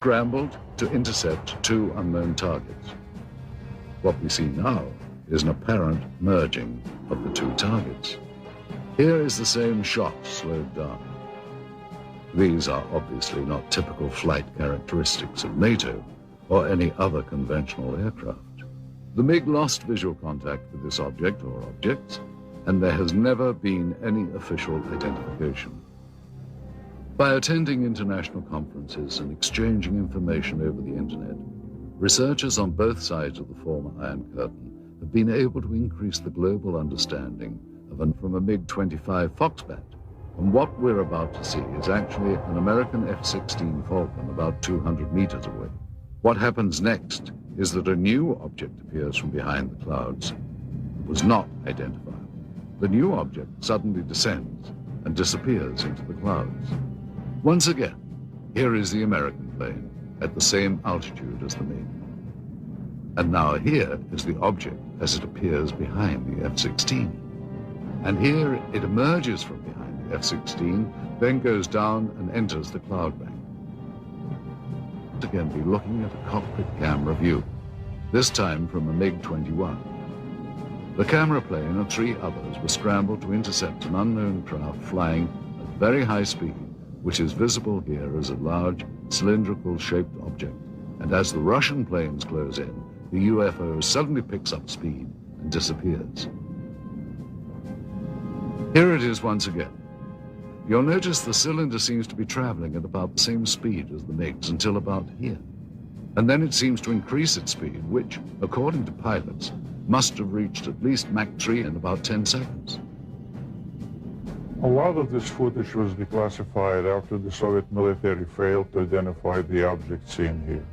scrambled to intercept two unknown targets. What we see now is an apparent merging of the two targets. Here is the same shot slowed down. These are obviously not typical flight characteristics of NATO or any other conventional aircraft. The MiG lost visual contact with this object or objects, and there has never been any official identification. By attending international conferences and exchanging information over the internet, researchers on both sides of the former Iron Curtain have been able to increase the global understanding from a MiG-25 Foxbat. And what we're about to see is actually an American F-16 Falcon about 200 meters away. What happens next is that a new object appears from behind the clouds. It was not identified. The new object suddenly descends and disappears into the clouds. Once again, here is the American plane at the same altitude as the MiG. And now here is the object as it appears behind the F-16. And here it emerges from behind the F-16, then goes down and enters the cloud bank. Again, be looking at a cockpit camera view, this time from a MiG-21. The camera plane and three others were scrambled to intercept an unknown craft flying at very high speed, which is visible here as a large cylindrical-shaped object. And as the Russian planes close in, the UFO suddenly picks up speed and disappears. Here it is once again. You'll notice the cylinder seems to be traveling at about the same speed as the MiGs until about here. And then it seems to increase its speed, which, according to pilots, must have reached at least Mach 3 in about 10 seconds. A lot of this footage was declassified after the Soviet military failed to identify the object seen here.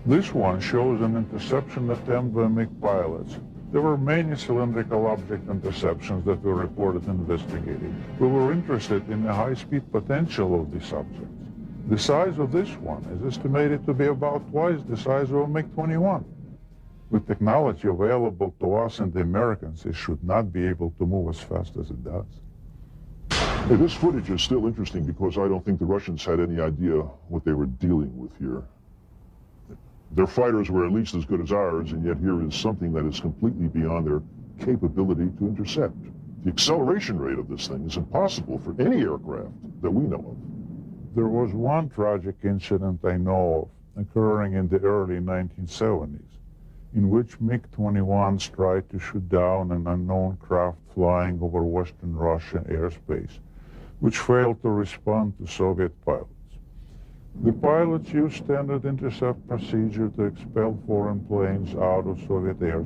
This one shows an interception attempt by MiG pilots. There were many cylindrical object interceptions that were reported investigating. We were interested in the high-speed potential of these objects. The size of this one is estimated to be about twice the size of a MiG-21. With technology available to us and the Americans, it should not be able to move as fast as it does. Hey, this footage is still interesting because I don't think the Russians had any idea what they were dealing with here. Their fighters were at least as good as ours, and yet here is something that is completely beyond their capability to intercept. The acceleration rate of this thing is impossible for any aircraft that we know of. There was one tragic incident I know of occurring in the early 1970s, in which MiG-21s tried to shoot down an unknown craft flying over Western Russian airspace, which failed to respond to Soviet pilots. The pilots used standard intercept procedure to expel foreign planes out of Soviet airspace.